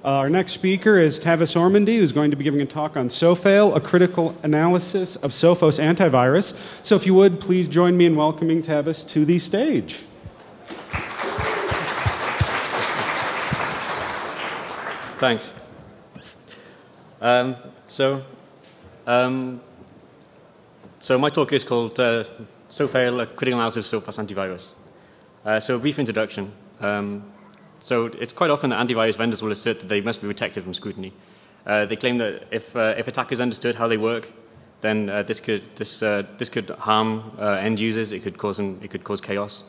Our next speaker is Tavis Ormandy, who's going to be giving a talk on Sophail, a critical analysis of Sophos antivirus. So if you would, please join me in welcoming Tavis to the stage. Thanks. So my talk is called Sophail, a critical analysis of Sophos antivirus. So a brief introduction. So it's quite often that antivirus vendors will assert that they must be protected from scrutiny. They claim that if attackers understood how they work, then this could harm end users. It could cause chaos.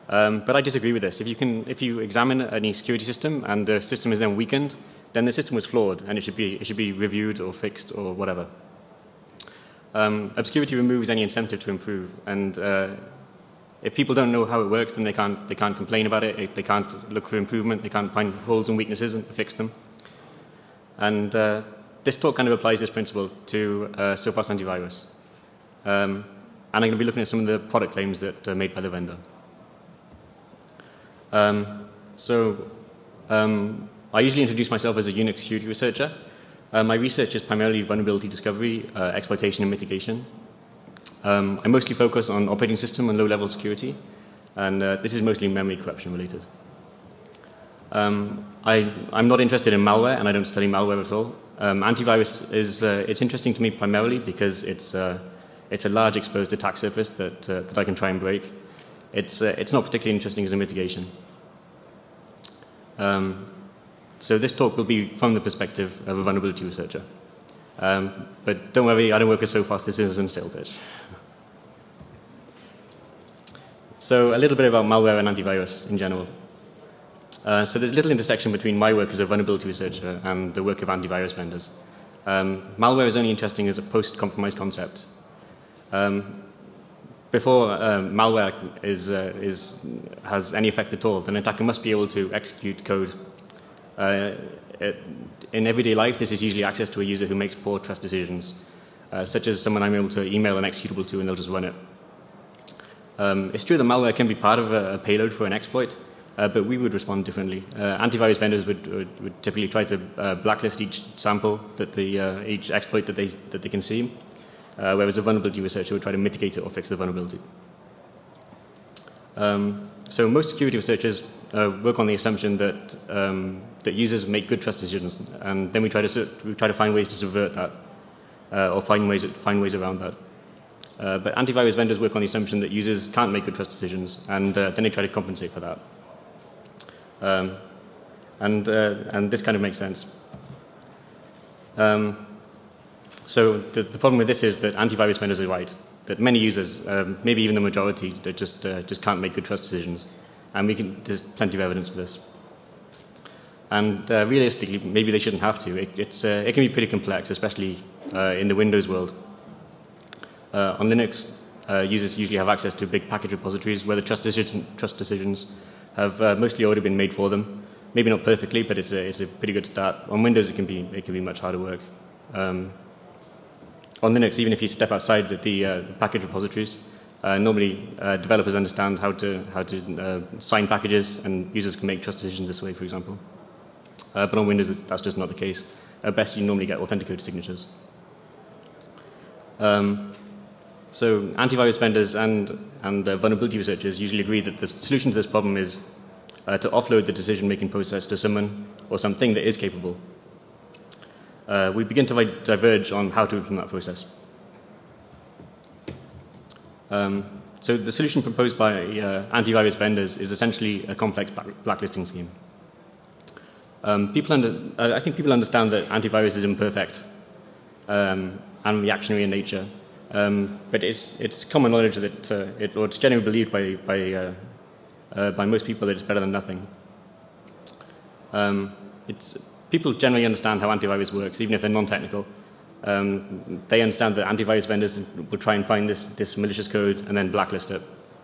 But I disagree with this. If you examine any security system and the system is then weakened, then the system was flawed and it should be reviewed or fixed or whatever. Obscurity removes any incentive to improve, and if people don't know how it works, then they can't complain about it. They can't look for improvement. They can't find holes and weaknesses and fix them. And this talk kind of applies this principle to Sophos antivirus. And I'm going to be looking at some of the product claims that are made by the vendor. I usually introduce myself as a Unix security researcher. My research is primarily vulnerability discovery, exploitation, and mitigation. I mostly focus on operating system and low-level security, and this is mostly memory corruption related. I'm not interested in malware, and I don't study malware at all. Antivirus it's interesting to me primarily because it's a large exposed attack surface that I can try and break. It's not particularly interesting as a mitigation. So this talk will be from the perspective of a vulnerability researcher. But don't worry, I don't work at Sophos. This isn't a sales pitch. So a little bit about malware and antivirus in general. So there's little intersection between my work as a vulnerability researcher and the work of antivirus vendors. Malware is only interesting as a post-compromise concept. Before malware has any effect at all, then an attacker must be able to execute code. In everyday life, this is usually access to a user who makes poor trust decisions, such as someone I'm able to email an executable to and they'll just run it. It's true that malware can be part of a payload for an exploit, but we would respond differently. Antivirus vendors would typically try to blacklist each sample, each exploit that they can see, whereas a vulnerability researcher would try to mitigate it or fix the vulnerability. So most security researchers work on the assumption that users make good trust decisions, and then we try to find ways to subvert that, or find ways around that. But antivirus vendors work on the assumption that users can't make good trust decisions, and then they try to compensate for that. And this kind of makes sense. So the problem with this is that antivirus vendors are right, that many users, maybe even the majority, that just can't make good trust decisions, and there's plenty of evidence for this. And realistically, maybe they shouldn't have to. It can be pretty complex, especially in the Windows world. On Linux, users usually have access to big package repositories where the trust decisions have mostly already been made for them. Maybe not perfectly, but it's a pretty good start. On Windows, it can be much harder work. On Linux, even if you step outside the package repositories, normally developers understand how to sign packages, and users can make trust decisions this way, for example. But on Windows, that's just not the case. At best, you normally get authenticated signatures. So antivirus vendors and vulnerability researchers usually agree that the solution to this problem is to offload the decision-making process to someone or something that is capable. We begin to diverge on how to implement that process. So the solution proposed by antivirus vendors is essentially a complex blacklisting scheme. I think people understand that antivirus is imperfect and reactionary in nature. But it's common knowledge that it's generally believed by most people that it's better than nothing. People generally understand how antivirus works, even if they're non-technical. They understand that antivirus vendors will try and find this malicious code and then blacklist it.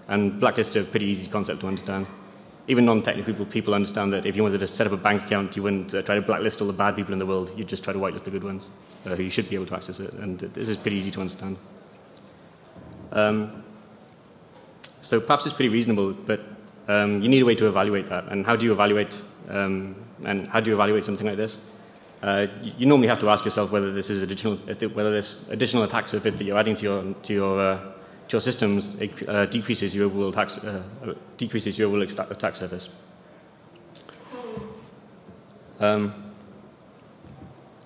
And blacklist is a pretty easy concept to understand. Even non-technical people understand that if you wanted to set up a bank account, you wouldn't try to blacklist all the bad people in the world. You'd just try to whitelist the good ones, who you should be able to access it. And this is pretty easy to understand. So perhaps it's pretty reasonable, but you need a way to evaluate that. And how do you evaluate And how do you evaluate something like this? You normally have to ask yourself whether this is whether this additional attack surface that you're adding to your systems decreases your overall attack surface.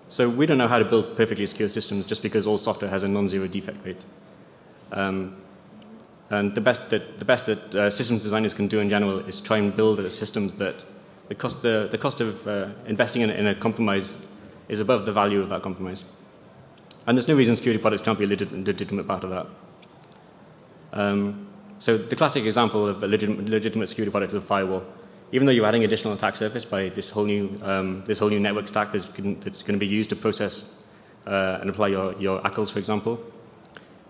So we don't know how to build perfectly secure systems just because all software has a non-zero defect rate. And the best that systems designers can do in general is try and build systems that the cost of investing in a compromise is above the value of that compromise. And there's no reason security products can't be a legitimate part of that. So the classic example of a legitimate security product is a firewall. Even though you're adding additional attack surface by this whole new network stack that's going to be used to process and apply your ACLs, for example,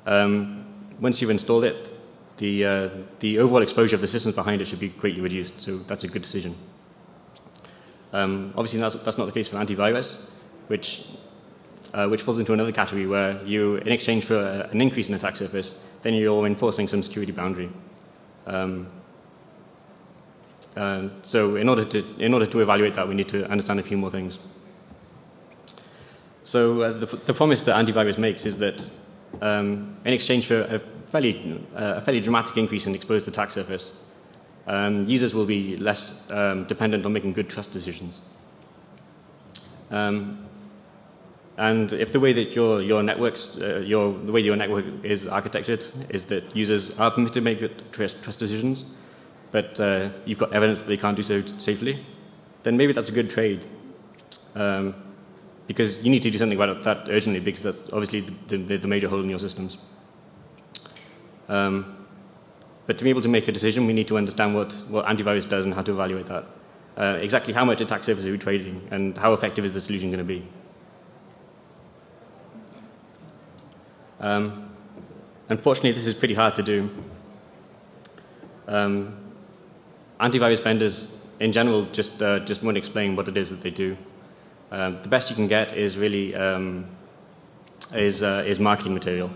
once you've installed it, the overall exposure of the systems behind it should be greatly reduced. So that's a good decision. Obviously, that's not the case for antivirus, which falls into another category where you, in exchange for an increase in attack surface, then you're enforcing some security boundary. So in order to evaluate that, we need to understand a few more things. So the promise that antivirus makes is that in exchange for a fairly dramatic increase in exposed attack surface, users will be less dependent on making good trust decisions. And if the way that your network is architectured is that users are permitted to make good trust decisions, but you've got evidence that they can't do so safely, then maybe that's a good trade. Because you need to do something about that urgently, because that's obviously the major hole in your systems. But to be able to make a decision, we need to understand what antivirus does and how to evaluate that. Exactly how much attack surface are we trading, and how effective is the solution going to be. Unfortunately, this is pretty hard to do. Antivirus vendors, in general, just won't explain what it is that they do. The best you can get is really is marketing material.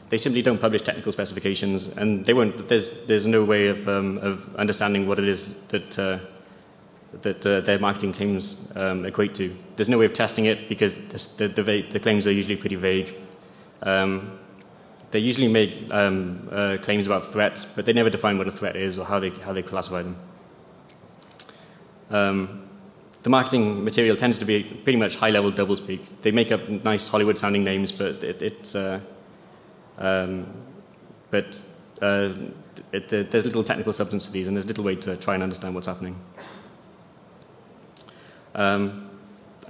They simply don't publish technical specifications, and they won't. There's no way of understanding what it is that their marketing claims equate to. There's no way of testing it because the claims are usually pretty vague. They usually make claims about threats, but they never define what a threat is or how they classify them. The marketing material tends to be pretty much high-level doublespeak. They make up nice Hollywood-sounding names, but there's little technical substance to these, and there's little way to try and understand what's happening.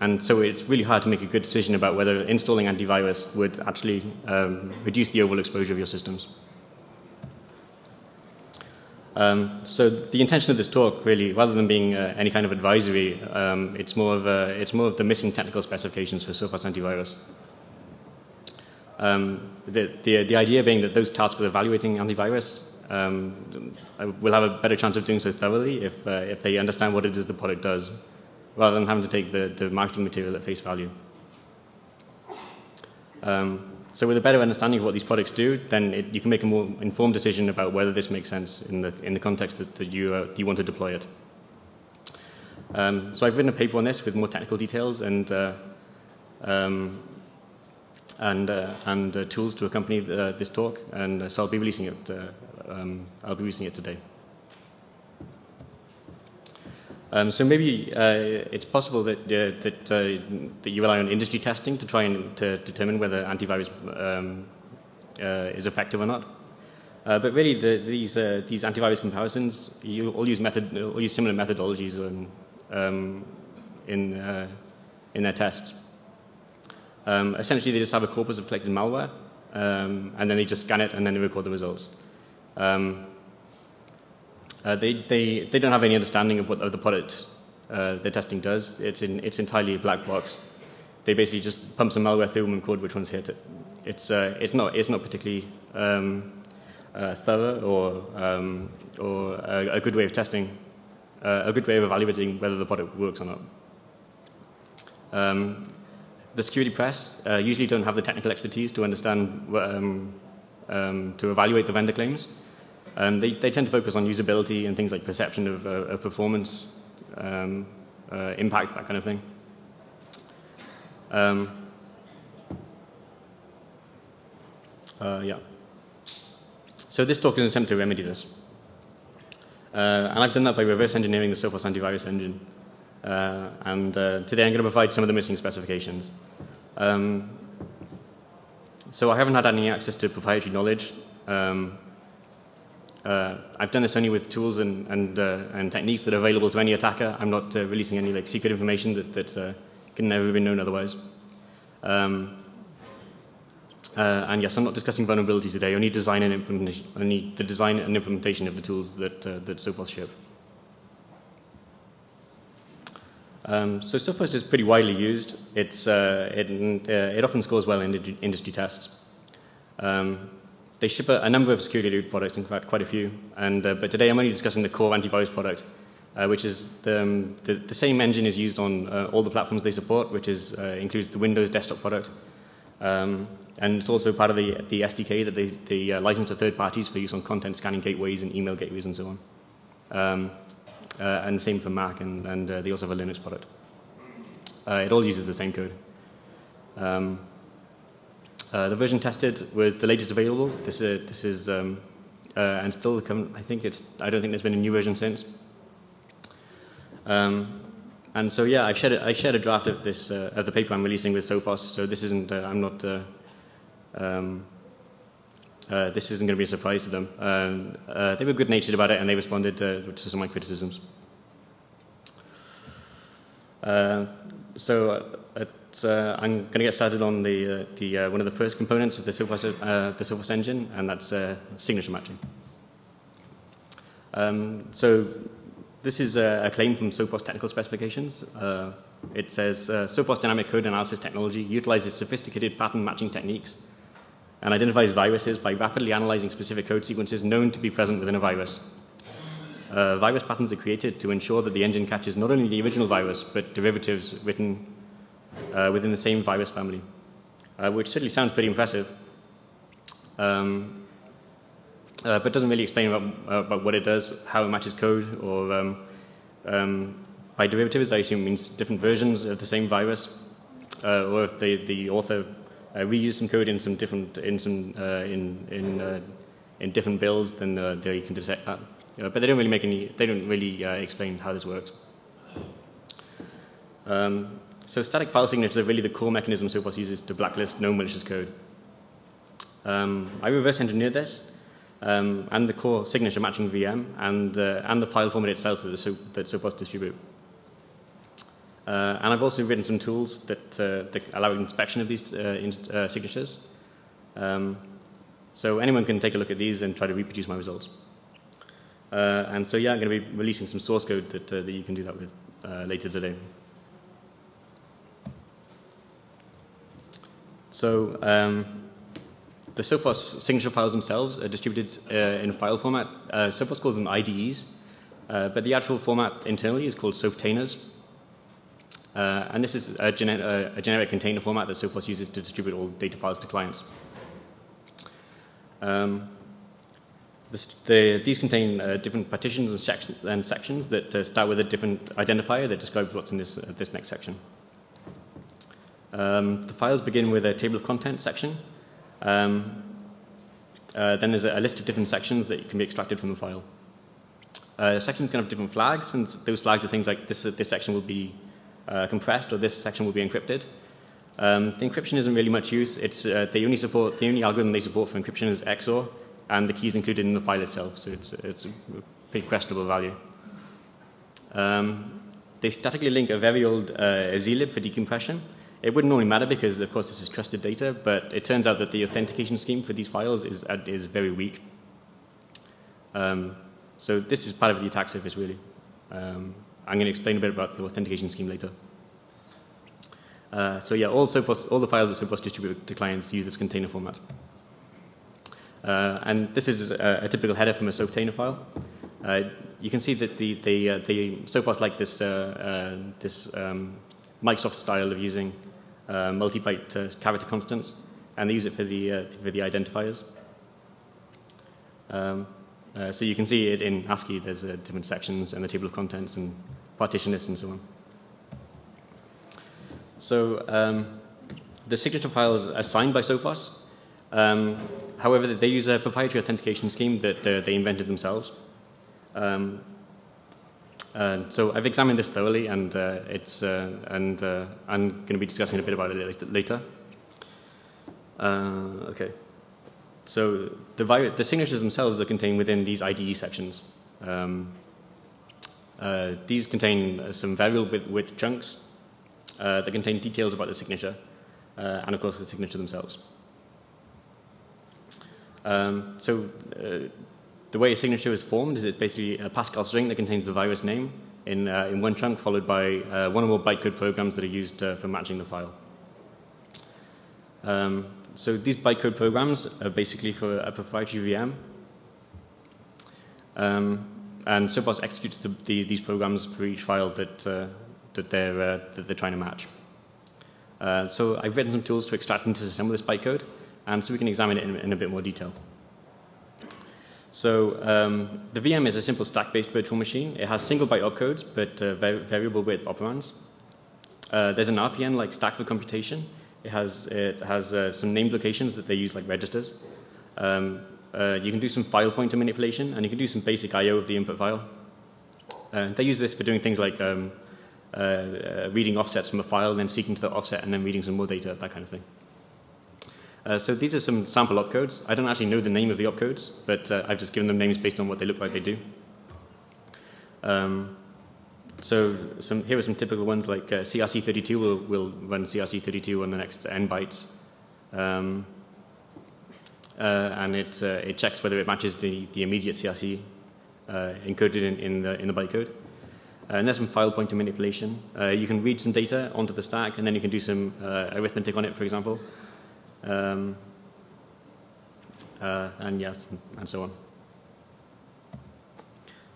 And so it's really hard to make a good decision about whether installing antivirus would actually reduce the overall exposure of your systems. So the intention of this talk, really, rather than being any kind of advisory, it's more of the missing technical specifications for Sophos antivirus. The idea being that those tasked with evaluating antivirus will have a better chance of doing so thoroughly if they understand what it is the product does, rather than having to take the marketing material at face value. So with a better understanding of what these products do, then you can make a more informed decision about whether this makes sense in the context that you want to deploy it. So I've written a paper on this with more technical details and tools to accompany this talk, and so I'll be releasing it today. So maybe it's possible that you rely on industry testing to try and to determine whether antivirus is effective or not. But really, these antivirus comparisons, you all use similar methodologies in their tests. Essentially, they just have a corpus of collected malware, and then they just scan it and then they record the results. They don't have any understanding of what the product their testing does. It's entirely a black box. They basically just pump some malware through and record which ones hit it. It's not particularly thorough or a good way of testing, a good way of evaluating whether the product works or not. The security press usually don't have the technical expertise to understand to evaluate the vendor claims. They tend to focus on usability and things like perception of performance, impact, that kind of thing. Yeah. So this talk is an attempt to remedy this. And I've done that by reverse engineering the Sophos antivirus engine. Today I'm going to provide some of the missing specifications. So I haven't had any access to proprietary knowledge. I've done this only with tools and techniques that are available to any attacker. I'm not releasing any like secret information that can never be known otherwise. And yes, I'm not discussing vulnerabilities today. Only design and implementation. Only the design and implementation of the tools that Sophos ship. So Sophos is pretty widely used. It often scores well in industry tests. They ship a number of security products, in fact, quite a few. But today I'm only discussing the core antivirus product, which is the same engine is used on all the platforms they support, which includes the Windows desktop product. And it's also part of the SDK that they license to third parties for use on content scanning gateways and email gateways and so on. And same for Mac, and they also have a Linux product. It all uses the same code. The version tested was the latest available. This is and still I don't think there's been a new version since. And so yeah, I shared a draft of this of the paper I'm releasing with Sophos. So this isn't this isn't going to be a surprise to them. They were good-natured about it, and they responded to some of my criticisms. I'm going to get started on one of the first components of the Sophos engine, and that's signature matching. So this is a claim from Sophos technical specifications. It says Sophos dynamic code analysis technology utilizes sophisticated pattern matching techniques and identifies viruses by rapidly analyzing specific code sequences known to be present within a virus. Virus patterns are created to ensure that the engine catches not only the original virus, but derivatives written within the same virus family, which certainly sounds pretty impressive, but doesn't really explain about what it does, how it matches code, or by derivatives I assume it means different versions of the same virus, or if the author reused some code in some different in different builds, then they can detect that. But they don't really explain how this works. So static file signatures are really the core mechanism Sophos uses to blacklist known malicious code. I reverse engineered this and the core signature matching VM and the file format itself that Sophos distribute. And I've also written some tools that allow inspection of these signatures. So anyone can take a look at these and try to reproduce my results. And so yeah, I'm going to be releasing some source code that you can do that with later today. So the Sophos signature files themselves are distributed in file format. Sophos calls them IDEs, but the actual format internally is called SOPHTAINERs. And this is a generic container format that Sophos uses to distribute all data files to clients. These contain different partitions and sections that start with a different identifier that describes what's in this next section. The files begin with a table of contents section. Then there's a list of different sections that can be extracted from the file. Sections can have different flags, and those flags are things like this section will be compressed, or this section will be encrypted. The encryption isn't really much use. The only algorithm they support for encryption is XOR, and the key is included in the file itself, so it's a pretty questionable value. They statically link a very old zlib for decompression. It wouldn't normally matter because, of course, this is trusted data, but it turns out that the authentication scheme for these files is very weak. So this is part of the attack surface, really. I'm going to explain a bit about the authentication scheme later. So yeah, all the files that Sophos distribute to clients use this container format. And this is a typical header from a SOPHTAINER file. You can see that the Sophos like this Microsoft style of using multi-byte character constants, and they use it for the identifiers. So you can see it in ASCII. There's different sections and the table of contents and partition lists and so So the signature files are signed by Sophos. However, they use a proprietary authentication scheme that they invented themselves. So I've examined this thoroughly, and I'm going to be discussing a bit about it later. Okay. So the signatures themselves are contained within these IDE sections. These contain some variable width chunks that contain details about the signature, and of course the signature themselves. The way a signature is formed is it's basically a Pascal string that contains the virus name in one chunk, followed by one or more bytecode programs that are used for matching the file. So these bytecode programs are basically for a proprietary VM. And Sophos executes these programs for each file that they're trying to match. So I've written some tools to extract and disassemble this bytecode, and so we can examine it in a bit more detail. So the VM is a simple stack-based virtual machine. It has single byte opcodes, but variable width operands. There's an RPN like stack for computation. It has some named locations that they use like registers. You can do some file pointer manipulation, and you can do some basic I/O of the input file. They use this for doing things like reading offsets from a file, then seeking to the offset, and then reading some more data, that kind of thing. So these are some sample opcodes. I don't actually know the name of the opcodes, but I've just given them names based on what they look like they do. So here are some typical ones, like CRC32 will run CRC32 on the next n bytes. And it checks whether it matches the immediate CRC encoded in the bytecode. And there's some file pointer manipulation. You can read some data onto the stack, and then you can do some arithmetic on it, for example. And yes, and so on.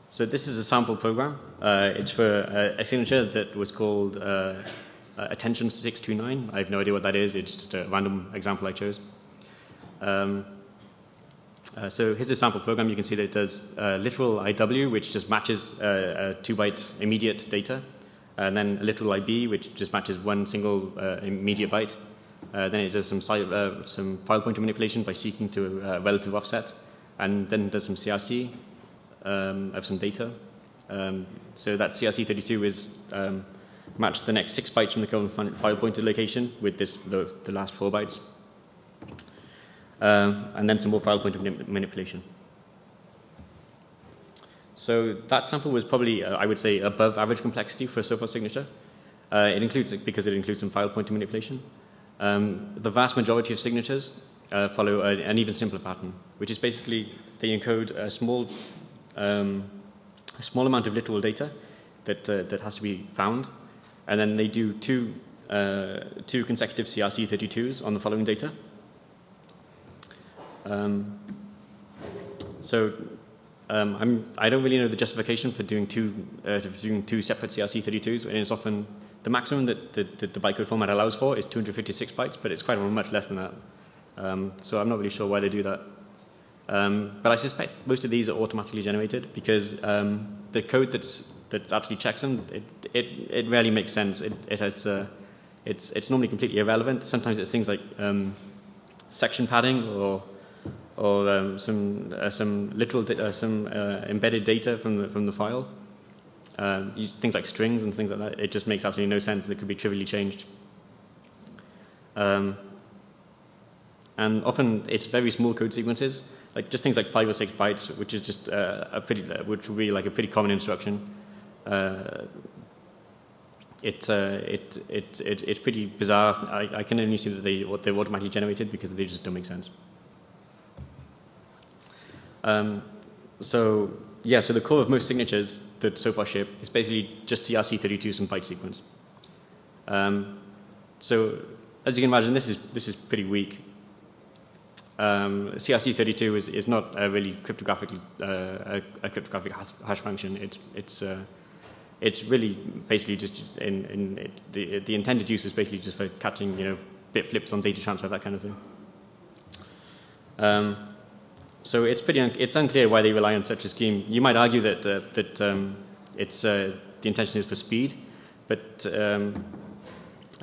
So this is a sample program. It's for a signature that was called attention 629. I have no idea what that is. It's just a random example I chose. So here's a sample program. You can see that it does literal IW, which just matches 2-byte immediate data, and then a literal IB, which just matches one single immediate byte. Then it does some file pointer manipulation by seeking to a relative offset, and then does some CRC of some data. So that CRC32 is matched the next 6 bytes from the current file pointer location with the last 4 bytes. And then some more file pointer manipulation. So that sample was probably, I would say, above average complexity for a Sophos signature. Because it includes some file pointer manipulation. The vast majority of signatures follow an even simpler pattern, which is basically they encode a small amount of literal data that has to be found, and then they do two consecutive CRC32s on the following data. I don't really know the justification for doing two separate CRC32s, and it's often the maximum that the bytecode format allows for is 256 bytes, but it's quite much less than that. So I'm not really sure why they do that. But I suspect most of these are automatically generated because the code that actually checks them, it rarely makes sense. It's normally completely irrelevant. Sometimes it's things like section padding or some literal embedded data from the file. Things like strings and things like that. It just makes absolutely no sense. It could be trivially changed. And often it's very small code sequences, like just things like 5 or 6 bytes, which is just which would be like a pretty common instruction. It's pretty bizarre. I can only see that they're automatically generated because they just don't make sense. So the core of most signatures that Sophos ship is basically just CRC32 some byte sequence. So as you can imagine, this is pretty weak. CRC32 is not a really cryptographic hash function. It's really basically just the intended use is basically just for catching bit flips on data transfer, that kind of thing. So it's unclear why they rely on such a scheme. You might argue that the intention is for speed, but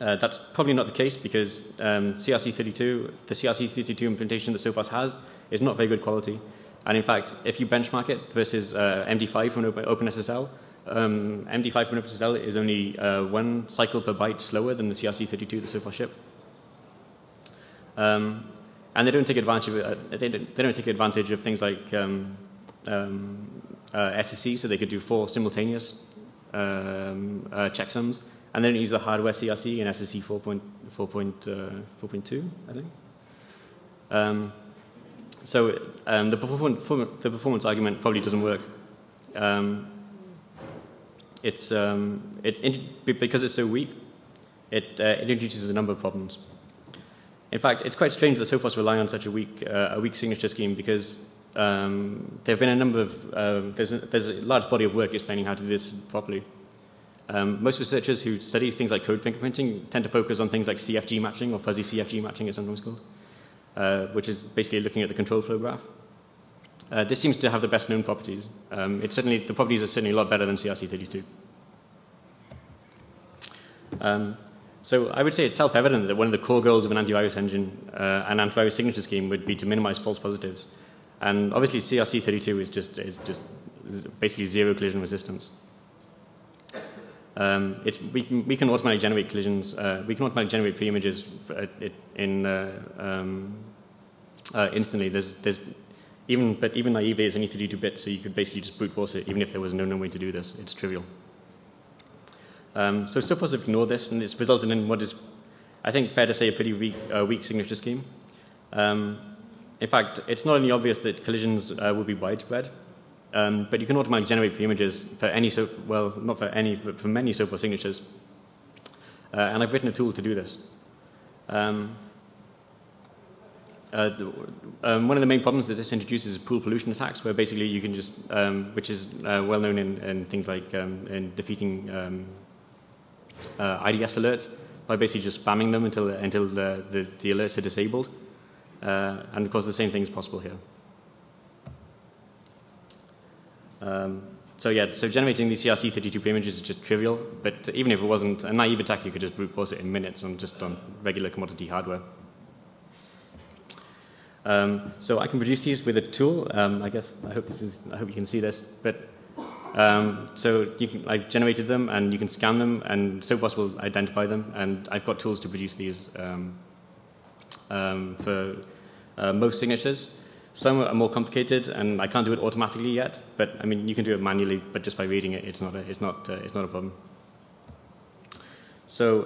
That's probably not the case because CRC32, the CRC32 implementation that Sophos has is not very good quality. And in fact, if you benchmark it versus MD5 from OpenSSL, MD5 from OpenSSL is only 1 cycle per byte slower than the CRC32 that Sophos ship. And they don't take advantage of they don't take advantage of things like SSC, so they could do 4 simultaneous checksums. And they don't use the hardware CRC in SSC 4.2, I think. So the performance argument probably doesn't work. Because it's so weak, it introduces a number of problems. In fact, it's quite strange that Sophos rely on such a weak signature scheme because there have been a number of there's a large body of work explaining how to do this properly. Most researchers who study things like code fingerprinting tend to focus on things like CFG matching, or fuzzy CFG matching it's sometimes called, which is basically looking at the control flow graph. This seems to have the best known properties. The properties are certainly a lot better than CRC32. So I would say it's self-evident that one of the core goals of an antivirus engine, an antivirus signature scheme, would be to minimize false positives. And obviously CRC32 is just basically zero collision resistance. We can automatically generate collisions. We can automatically generate pre-images instantly. Even naively, it's only 32 bits, so you could basically just brute force it, even if there was no known way to do this. It's trivial. So Sophos have ignored this, and it's resulted in what is, I think, fair to say, a pretty weak signature scheme. In fact, it's not only obvious that collisions will be widespread, but you can automatically generate pre-images for any, not for any, but for many Sophos signatures. And I've written a tool to do this. One of the main problems that this introduces is pool pollution attacks, where basically you can just, which is well known in things like in defeating IDS alerts, by basically just spamming them until the alerts are disabled. And of course the same thing is possible here. So generating these CRC32 pre-images is just trivial, but even if it wasn't a naive attack, you could just brute force it in minutes on regular commodity hardware. So I can produce these with a tool. I hope you can see this. But so I've generated them, and you can scan them, and Sophos will identify them. And I've got tools to produce these for most signatures. Some are more complicated, and I can't do it automatically yet. But I mean, you can do it manually, but just by reading it, it's not a problem. So.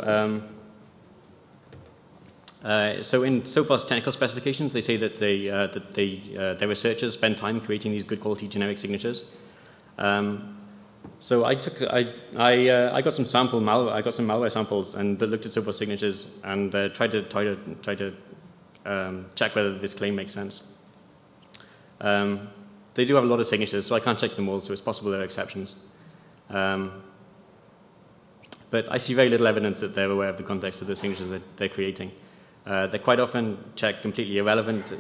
So in Sophos technical specifications, they say that their researchers spend time creating these good quality generic signatures. So I got some malware samples and looked at Sophos signatures and tried to check whether this claim makes sense. They do have a lot of signatures, so I can't check them all. So it's possible there are exceptions. But I see very little evidence that they're aware of the context of the signatures that they're creating. They quite often check completely irrelevant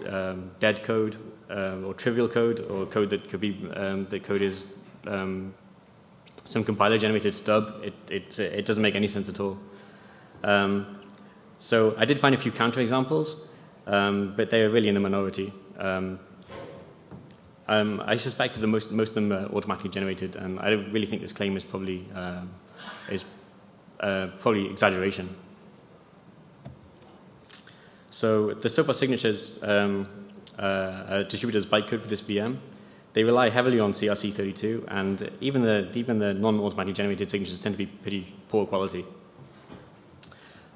dead code or trivial code, or code that could be the code is some compiler generated stub. It doesn't make any sense at all. So I did find a few counterexamples, but they are really in the minority. I suspect that most of them are automatically generated, and I don't really think this claim is probably exaggeration. So the Sophos signatures are distributed as bytecode for this VM. They rely heavily on CRC32, and even the non-automatically generated signatures tend to be pretty poor quality.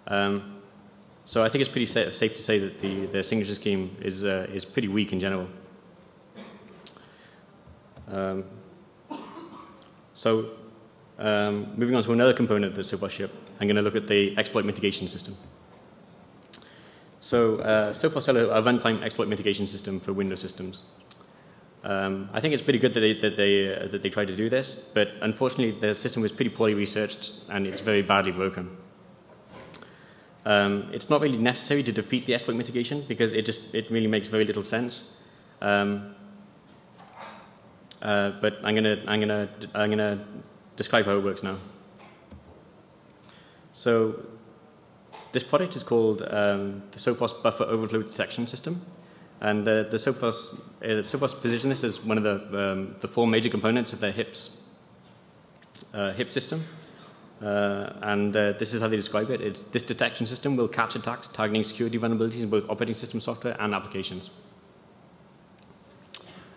So I think it's pretty safe to say that the signature scheme is pretty weak in general. Moving on to another component of the Sophos ship, I'm going to look at the exploit mitigation system. So Sophos sell a runtime exploit mitigation system for Windows systems. I think it's pretty good that they tried to do this, but unfortunately the system was pretty poorly researched and it's very badly broken. It's not really necessary to defeat the exploit mitigation because it really makes very little sense. But I'm gonna describe how it works now. So This product is called the Sophos Buffer Overflow Detection System. And the Sophos position this as one of the 4 major components of their HIP system. This is how they describe it. This detection system will catch attacks targeting security vulnerabilities in both operating system software and applications.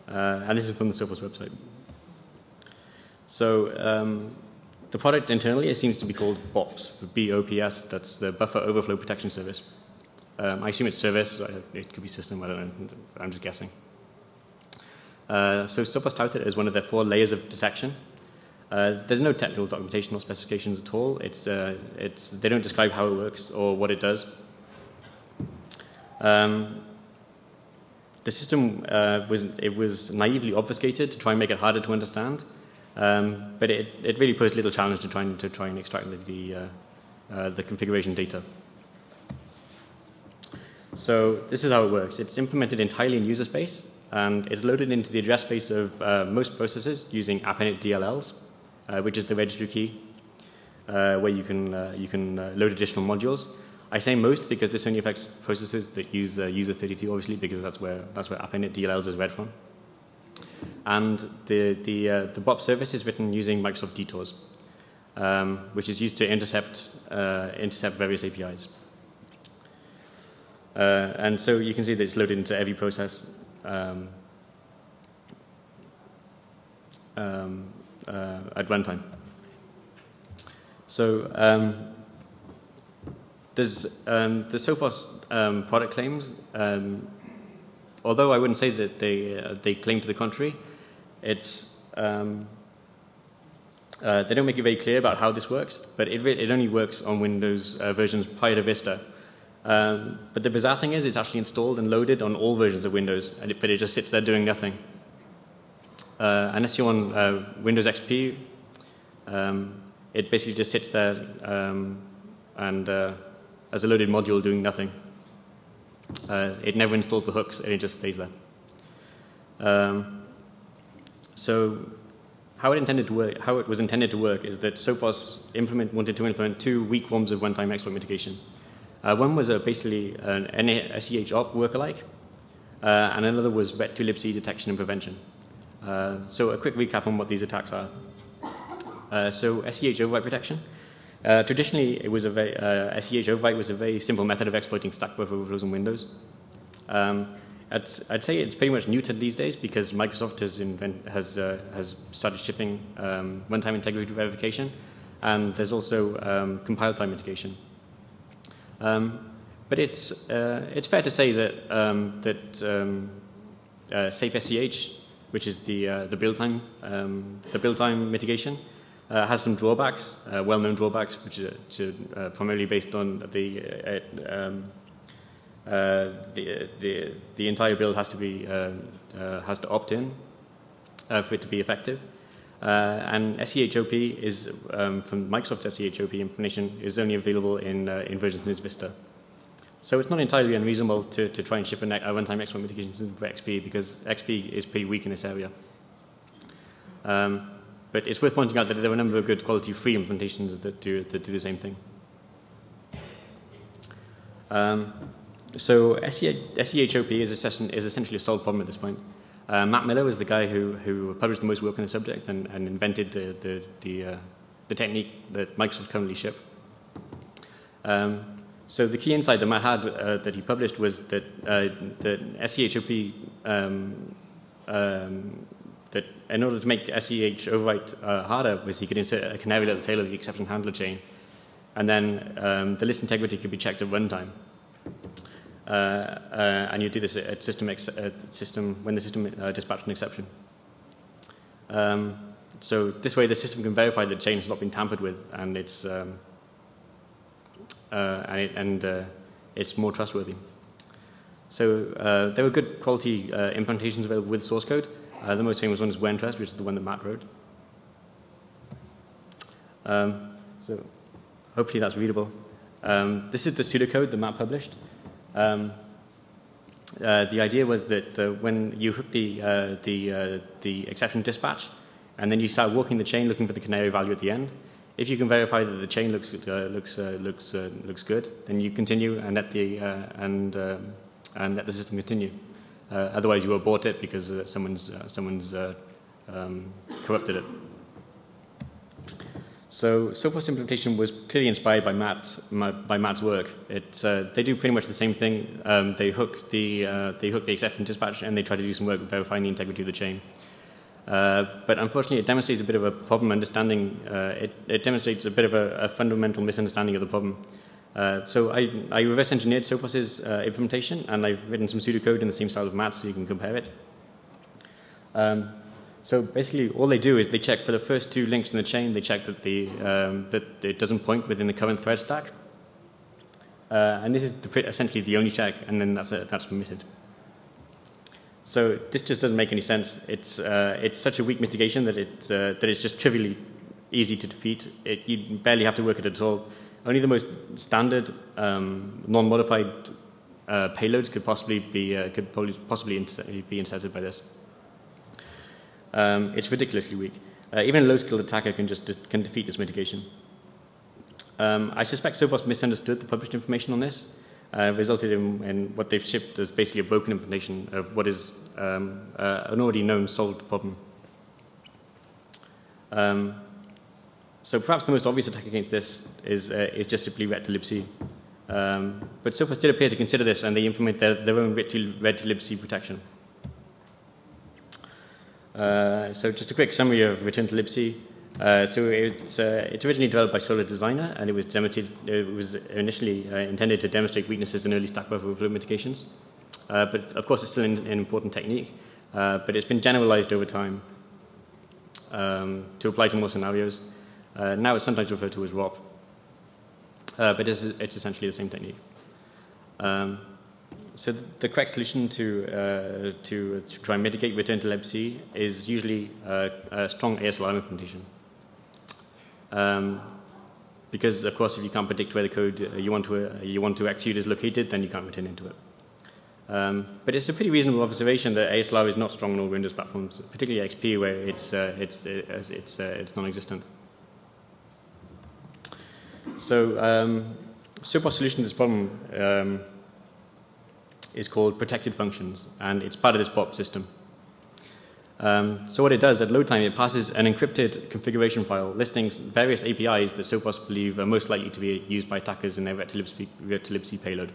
And this is from the Sophos website. So the product internally seems to be called BOPS, for BOPS. That's the Buffer Overflow Protection Service. I assume it's service. It could be system. I don't know. I'm just guessing. So Sophos touted it as one of their 4 layers of detection. There's no technical documentation or specifications at all. They don't describe how it works or what it does. The system was naively obfuscated to try and make it harder to understand, but it really posed little challenge to try and extract the configuration data. So this is how it works. It's implemented entirely in user space, and it's loaded into the address space of most processors using AppInit DLLs, which is the registry key, where you can load additional modules. I say most because this only affects processors that use user 32, obviously, because that's where AppInit DLLs is read from. And the BOP service is written using Microsoft detours, which is used to intercept various APIs. And so you can see that it's loaded into every process at runtime. So there's the Sophos product claims. Although I wouldn't say that they claim to the contrary, it's they don't make it very clear about how this works. But it only works on Windows versions prior to Vista. But the bizarre thing is, it's actually installed and loaded on all versions of Windows, but it just sits there doing nothing. Unless you're on Windows XP, it basically just sits there and as a loaded module doing nothing. It never installs the hooks, and it just stays there. So how it was intended to work is that Sophos wanted to implement 2 weak forms of runtime exploit mitigation. One was basically an SEHOP work-alike, and another was ret to LIBC detection and prevention. So a quick recap on what these attacks are. So SEH overwrite protection. Traditionally, it was SEH overwrite was a very simple method of exploiting stack buffer overflows in Windows. I'd say it's pretty much new to these days because Microsoft has started shipping runtime integrity verification, and there's also compile time mitigation. But it's fair to say that safe SEH, which is the build time mitigation, has some drawbacks, well-known drawbacks, which are primarily based on the entire build has to opt in for it to be effective. And SEHOP is from Microsoft's SEHOP implementation is only available in versions since Vista. So it's not entirely unreasonable to try and ship a runtime exploit mitigation system for XP because XP is pretty weak in this area. But it's worth pointing out that there are a number of good quality free implementations that do the same thing. So SEHOP is essentially a solved problem at this point. Matt Miller was the guy who published the most work on the subject and invented the technique that Microsoft currently ship. So the key insight that Matt had that he published was that SEHOP that in order to make SEH overwrite harder was he could insert a canary at the tail of the exception handler chain, and then the list integrity could be checked at runtime. And you do this at when the system dispatched an exception. So this way the system can verify that the chain has not been tampered with, and it's more trustworthy. So there were good quality implementations available with source code. The most famous one is WenTrust, which is the one that Matt wrote. So hopefully that's readable. This is the pseudocode that Matt published. The idea was that when you hook the exception dispatch, and then you start walking the chain looking for the canary value at the end, if you can verify that the chain looks good, then you continue and let the system continue. Otherwise, you abort it because someone's corrupted it. So Sophos implementation was clearly inspired by Matt's work. They do pretty much the same thing. They hook the exception dispatch, and they try to do some work verifying the integrity of the chain. But unfortunately, it demonstrates a bit of a problem understanding. It demonstrates a bit of a fundamental misunderstanding of the problem. So I reverse engineered Sophos's implementation, and I've written some pseudocode in the same style of Matt, so you can compare it. So basically, all they do is they check for the first two links in the chain. They check that that it doesn't point within the current thread stack, and this is essentially the only check, and then that's permitted. So this just doesn't make any sense. It's such a weak mitigation that it's just trivially easy to defeat. You barely have to work it at all. Only the most standard non-modified payloads could possibly be inserted by this. It's ridiculously weak. Even a low-skilled attacker can defeat this mitigation. I suspect Sophos misunderstood the published information on this, resulted in what they've shipped as basically a broken implementation of what is an already known solved problem. So perhaps the most obvious attack against this is just simply ret to libc. But Sophos did appear to consider this, and they implement their own ret to libc protection. So just a quick summary of return to libc. So it's originally developed by Solar Designer, and it was initially intended to demonstrate weaknesses in early stack buffer overflow mitigations. But of course, it's still an important technique. But it's been generalized over time to apply to more scenarios. Now it's sometimes referred to as ROP, but it's essentially the same technique. So the correct solution to try and mitigate return to libc is usually a strong ASLR implementation. Because of course, if you can't predict where the code you want to execute is located, then you can't return into it. But it's a pretty reasonable observation that ASLR is not strong on all Windows platforms, particularly XP, where it's non-existent. So Sophos' solution to this problem is called protected functions, and it's part of this BOPS system. So what it does, at load time, it passes an encrypted configuration file listing various APIs that Sophos believe are most likely to be used by attackers in their ret to libc payload.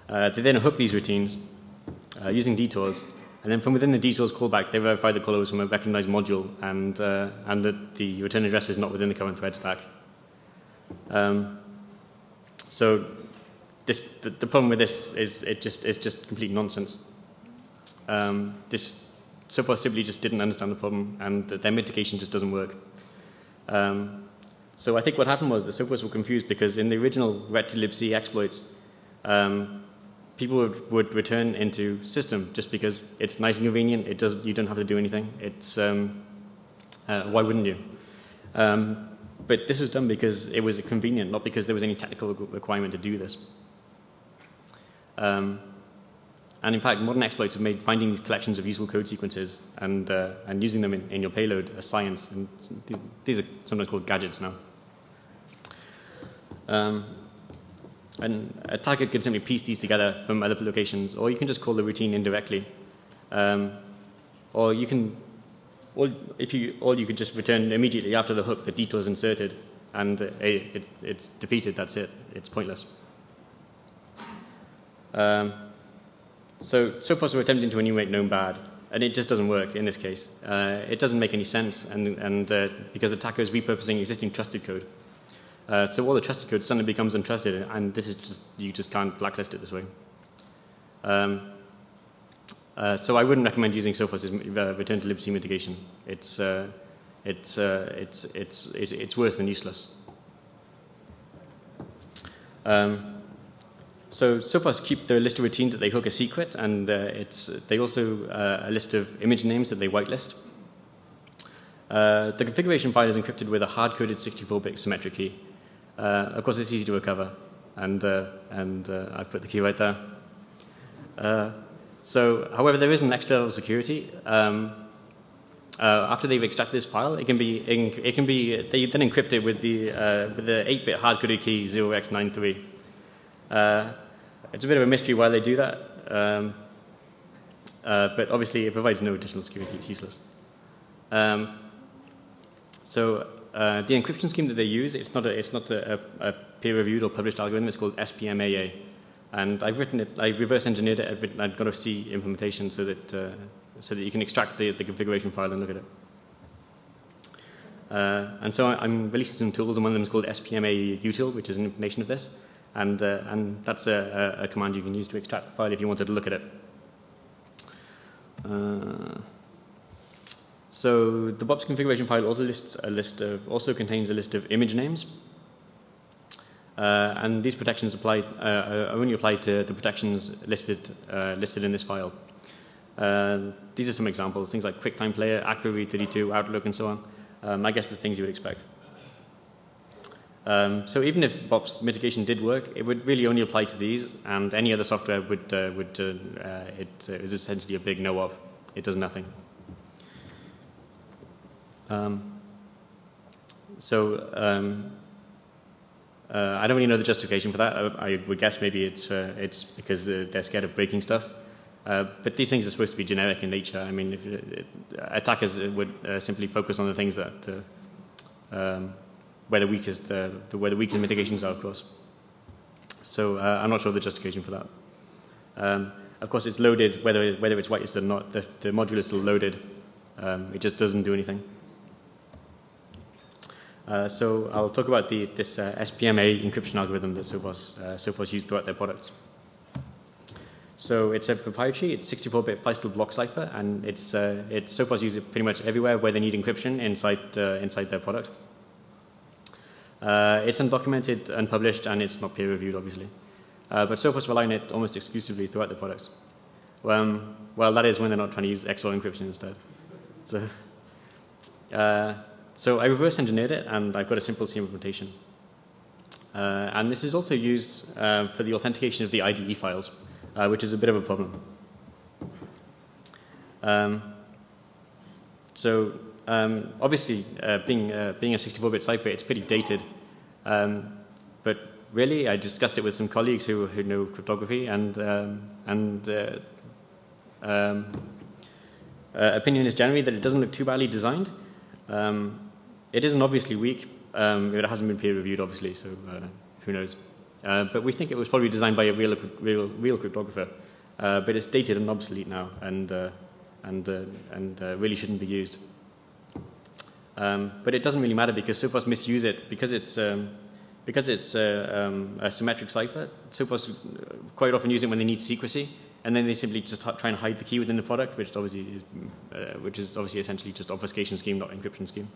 They then hook these routines using detours, and then from within the detours callback, they verify the caller was from a recognized module and that the return address is not within the current thread stack. So the problem with this is it's just complete nonsense. Sophos simply just didn't understand the problem, and their mitigation just doesn't work. So I think what happened was that Sophos were confused because in the original ret to libc exploits, people would return into system just because it's nice and convenient. You don't have to do anything. Why wouldn't you? But this was done because it was convenient, not because there was any technical requirement to do this. And in fact, modern exploits have made finding these collections of useful code sequences and using them in your payload a science. And these are sometimes called gadgets now. An attacker can simply piece these together from other locations, or you can just call the routine indirectly, or you could just return immediately after the hook the detour is inserted, and it's defeated. That's it. It's pointless. So Sophos were attempting to enumerate known bad, and it just doesn't work in this case. It doesn't make any sense, and because attackers repurposing existing trusted code. So all the trusted code suddenly becomes untrusted, and this is you just can't blacklist it this way. So I wouldn't recommend using Sophos' return to libc mitigation. It's worse than useless. So Sophos keep their list of routines that they hook a secret, and they also a list of image names that they whitelist. The configuration file is encrypted with a hard-coded 64-bit symmetric key. Of course, it's easy to recover, and I've put the key right there. So, however, there is an extra level of security. after they've extracted this file, they then encrypt it with the 8-bit hard-coded key 0x93. It's a bit of a mystery why they do that, but obviously it provides no additional security. It's useless. So the encryption scheme that they use, it's not a peer-reviewed or published algorithm. It's called SPMAA, and I've written it. I've reverse engineered it. I've got a C implementation so that you can extract the configuration file and look at it. And so I'm releasing some tools, and one of them is called SPMAA util, which is an implementation of this, and that's a command you can use to extract the file if you wanted to look at it. So the BOPS configuration file also contains a list of image names, and these protections are only applied to the protections listed in this file. These are some examples, things like QuickTime Player, Acroread32, Outlook, and so on. I guess the things you would expect. So even if BOPS mitigation did work, it would really only apply to these, and any other software it is essentially a big no-op. It does nothing. I don't really know the justification for that. I would guess maybe it's because they're scared of breaking stuff. But these things are supposed to be generic in nature. I mean, attackers would simply focus on the things that where the weakest mitigations are, of course. So I'm not sure of the justification for that. Of course, it's loaded whether it's whitelisted or not. The module is still loaded. It just doesn't do anything. So I'll talk about this SPMAA encryption algorithm that Sophos use throughout their products. So it's a proprietary, it's 64-bit Feistel block cipher, and Sophos use it pretty much everywhere where they need encryption inside their product. It's undocumented, unpublished, and it's not peer-reviewed, obviously. But Sophos rely on it almost exclusively throughout the products. Well, that is when they're not trying to use XOR encryption instead. So I reverse engineered it, and I've got a simple C implementation. And this is also used for the authentication of the IDE files, which is a bit of a problem. Obviously, being a 64-bit cipher, it's pretty dated. But really, I discussed it with some colleagues who know cryptography, and opinion is generally that it doesn't look too badly designed. It isn't obviously weak. It hasn't been peer-reviewed, obviously, so who knows. But we think it was probably designed by a real cryptographer. But it's dated and obsolete now, and really shouldn't be used. But it doesn't really matter because Sophos misuse it because it's a symmetric cipher. Sophos quite often use it when they need secrecy, and then they simply just try and hide the key within the product, which is obviously essentially just obfuscation scheme, not encryption scheme.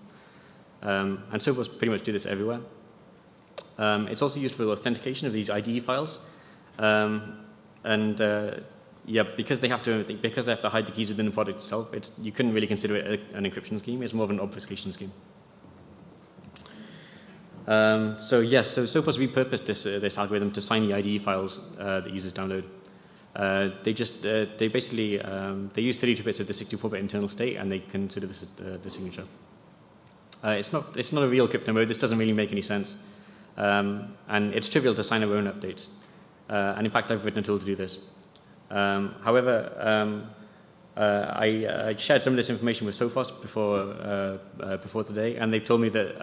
And Sophos pretty much do this everywhere. It's also used for the authentication of these IDE files, because they have to hide the keys within the product itself. You couldn't really consider it an encryption scheme. It's more of an obfuscation scheme. So Sophos repurposed this algorithm to sign the IDE files that users download. They basically use 32 bits of the 64-bit internal state, and they consider this the signature. It's not a real crypto mode. This doesn't really make any sense, and it's trivial to sign our own updates. And in fact, I've written a tool to do this. However, I shared some of this information with Sophos before today, and they've told me that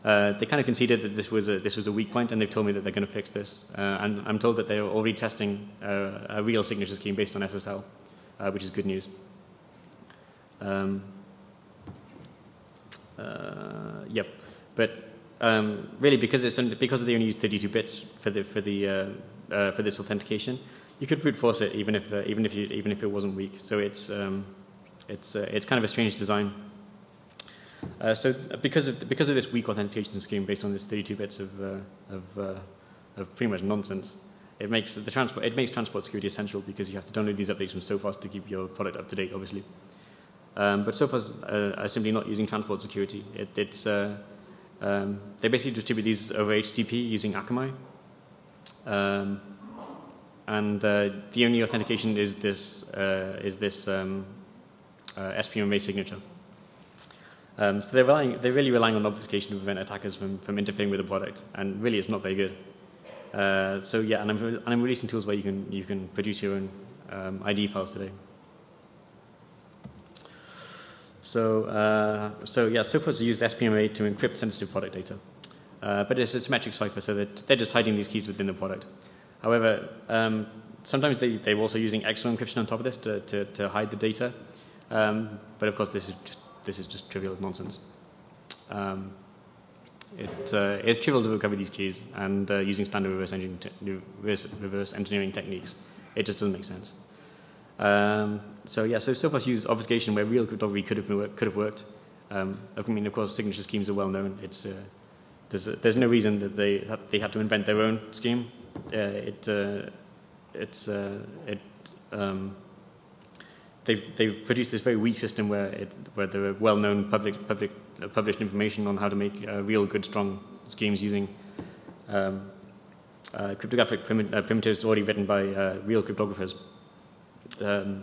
they kind of conceded that this was a weak point, and they've told me that they're going to fix this. And I'm told that they're already testing a real signature scheme based on SSL, which is good news. Yep, but really because they only use 32 bits for this authentication, you could brute force it even if it wasn't weak. So it's kind of a strange design. So because of this weak authentication scheme based on this 32 bits of pretty much nonsense, it makes transport security essential because you have to download these updates from Sophos to keep your product up to date, obviously. But Sophos are simply not using transport security. They basically distribute these over HTTP using Akamai. And the only authentication is this SPMAA signature. So they're really relying on obfuscation to prevent attackers from interfering with the product, and really it's not very good. So yeah, and I'm releasing tools where you can produce your own ID files today. So yeah, Sophos used SPMAA to encrypt sensitive product data, but it's a symmetric cipher, so that they're just hiding these keys within the product. However, sometimes they're also using extra encryption on top of this to hide the data, but of course this is just trivial nonsense. It's trivial to recover these keys, and using standard reverse engineering techniques, it just doesn't make sense. So yeah, so Sophos used obfuscation where real cryptography could have worked. I mean, of course, signature schemes are well known. There's no reason that they had to invent their own scheme. They've produced this very weak system where there are well-known published information on how to make real good strong schemes using cryptographic primitives already written by real cryptographers.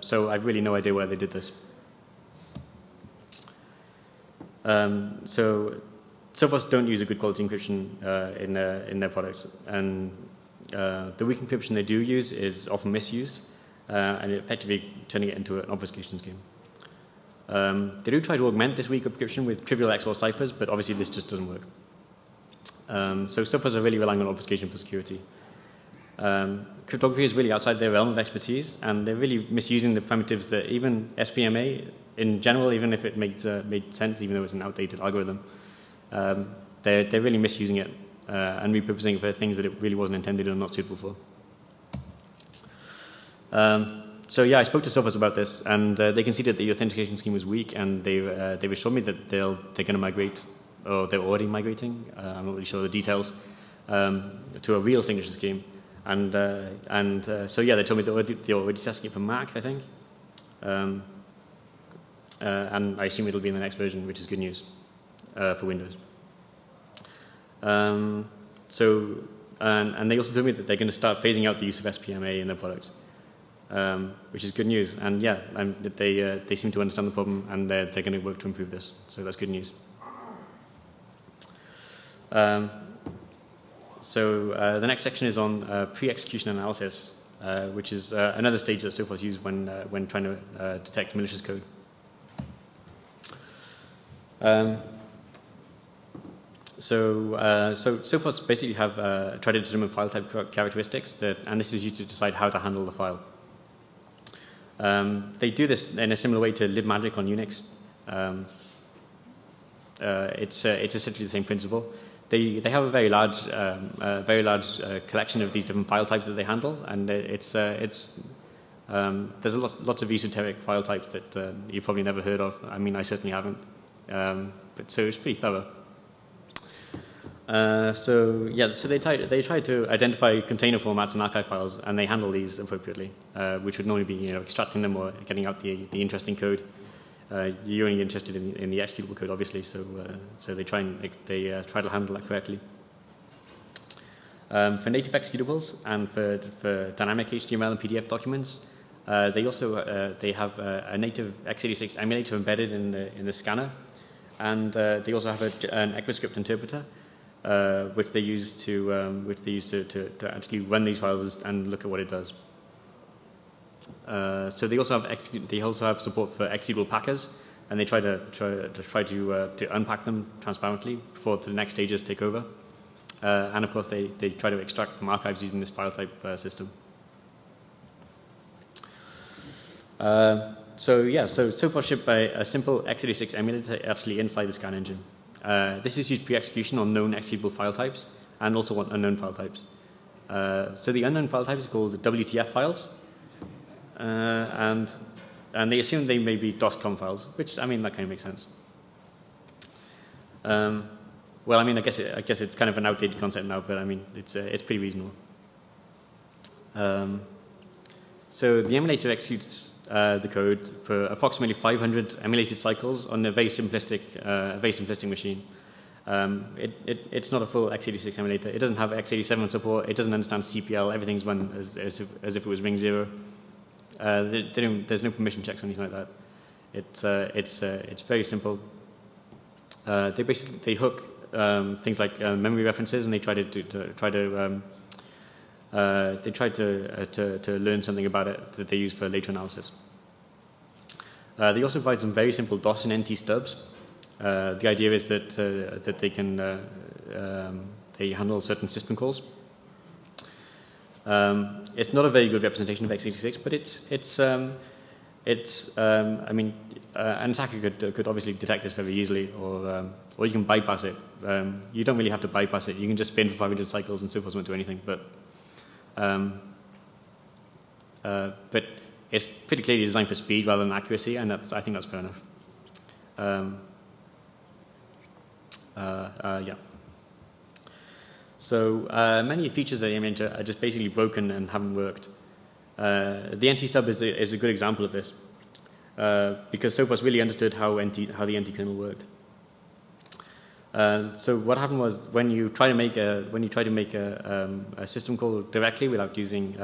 So I've really no idea why they did this. So Sophos don't use a good quality encryption in their products, and the weak encryption they do use is often misused, and effectively turning it into an obfuscation scheme. They do try to augment this weak encryption with trivial XOR ciphers, but obviously this just doesn't work. So Sophos are really relying on obfuscation for security. Cryptography is really outside their realm of expertise, and they're really misusing the primitives that even SPMAA in general, even if it made sense, even though it's an outdated algorithm, they're really misusing it and repurposing it for things that it really wasn't intended or not suitable for. So yeah, I spoke to Sophos about this, and they conceded that the authentication scheme was weak, and they assured me that they're going to migrate, or they're already migrating. I'm not really sure of the details, to a real signature scheme. And so yeah, they told me they're already testing it for Mac, I think, and I assume it'll be in the next version, which is good news for Windows. And they also told me that they're going to start phasing out the use of SPMAA in their products, which is good news. And yeah, they seem to understand the problem, and they're going to work to improve this. So that's good news. So the next section is on pre-execution analysis, which is another stage that Sophos use when trying to detect malicious code. So Sophos basically have tried to determine file type characteristics and this is used to decide how to handle the file. They do this in a similar way to libmagic on Unix. It's essentially the same principle. They have a very large collection of these different file types that they handle, and there's lots of esoteric file types that you've probably never heard of. I mean, I certainly haven't. But so it's pretty thorough. So they try to identify container formats and archive files, and they handle these appropriately, which would normally be extracting them or getting out the interesting code. You're only interested in the executable code, obviously, so they try to handle that correctly. For native executables and for dynamic HTML and PDF documents, they also they have a native x86 emulator embedded in the scanner, and they also have an ECMAScript interpreter, which they use to actually run these files and look at what it does. So they also have support for executable packers, and they try to unpack them transparently before the next stages take over. And of course, they try to extract from archives using this file type system. So Sophos shipped a simple x86 emulator actually inside the scan engine. This is used pre-execution on known executable file types and also on unknown file types. So the unknown file types are called WTF files. And they assume they may be DOS.com files, which, I mean, that kind of makes sense. Well, I mean, I guess it's kind of an outdated concept now, but I mean, it's pretty reasonable. So the emulator executes the code for approximately 500 emulated cycles on a very simplistic machine. It's not a full x86 emulator. It doesn't have x87 support. It doesn't understand CPL. Everything's run as if it was ring 0. There's no permission checks or anything like that. It's very simple. They hook things like memory references, and they try to learn something about it that they use for later analysis. They also provide some very simple DOS and NT stubs. The idea is that they can they handle certain system calls. It's not a very good representation of x86, but I mean, an attacker could obviously detect this very easily, or you can bypass it. You don't really have to bypass it. You can just spin for 500 cycles, and Sophos won't do anything. But it's pretty clearly designed for speed rather than accuracy, and I think that's fair enough. Yeah. So many features that aim into are just basically broken and haven't worked. The NT stub is a good example of this, because Sophos really understood how the NT kernel worked. So what happened was when you try to make a system call directly without using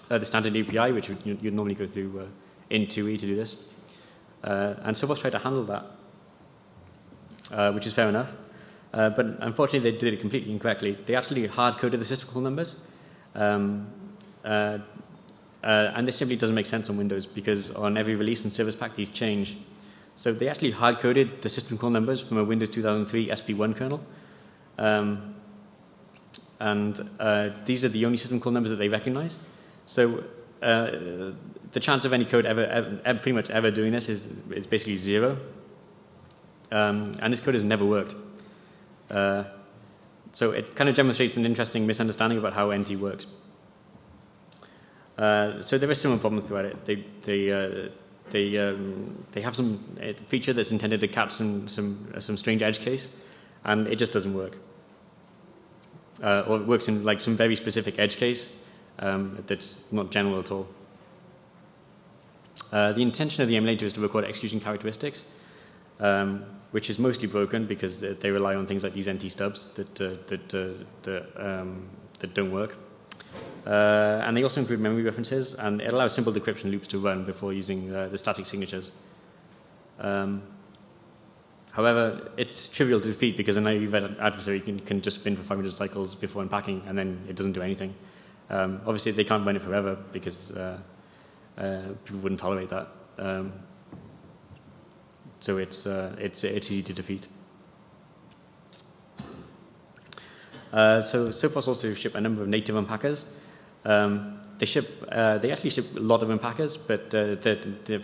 the standard API, which you'd normally go through in2E to do this, and Sophos tried to handle that, which is fair enough. But unfortunately, they did it completely incorrectly. They actually hard-coded the system call numbers, and this simply doesn't make sense on Windows, because on every release and service pack, these change. So they actually hard-coded the system call numbers from a Windows 2003 SP1 kernel, and these are the only system call numbers that they recognize. So the chance of any code pretty much ever doing this is basically 0, and this code has never worked. So it kind of demonstrates an interesting misunderstanding about how NT works. So there are similar problems throughout it. They have some feature that's intended to catch some strange edge case, and it just doesn't work. Or it works in like some very specific edge case that's not general at all. The intention of the emulator is to record execution characteristics, which is mostly broken because they rely on things like these NT stubs that don't work. And they also include memory references, and it allows simple decryption loops to run before using the static signatures. However, it's trivial to defeat because a naive adversary can just spin for 500 cycles before unpacking, and then it doesn't do anything. Obviously, they can't run it forever because people wouldn't tolerate that. So it's easy to defeat. So Sophos also ship a number of native unpackers. They actually ship a lot of unpackers, but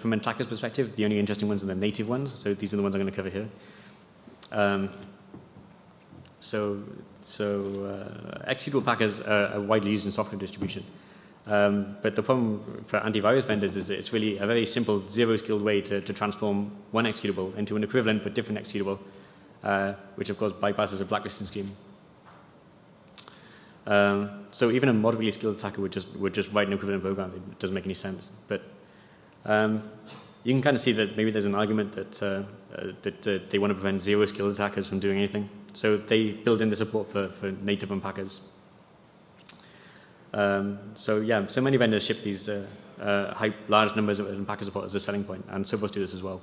from an attacker's perspective, the only interesting ones are the native ones. So these are the ones I'm going to cover here. Executable packers are widely used in software distribution. But the problem for antivirus vendors is that it's really a very simple zero-skilled way to transform one executable into an equivalent but different executable, which of course bypasses a blacklisting scheme. So even a moderately skilled attacker would just write an equivalent program. It doesn't make any sense. But you can kind of see that maybe there's an argument that they want to prevent zero-skilled attackers from doing anything. So they build in the support for native unpackers. So many vendors ship these large numbers of unpacker support as a selling point, and Sophos do this as well.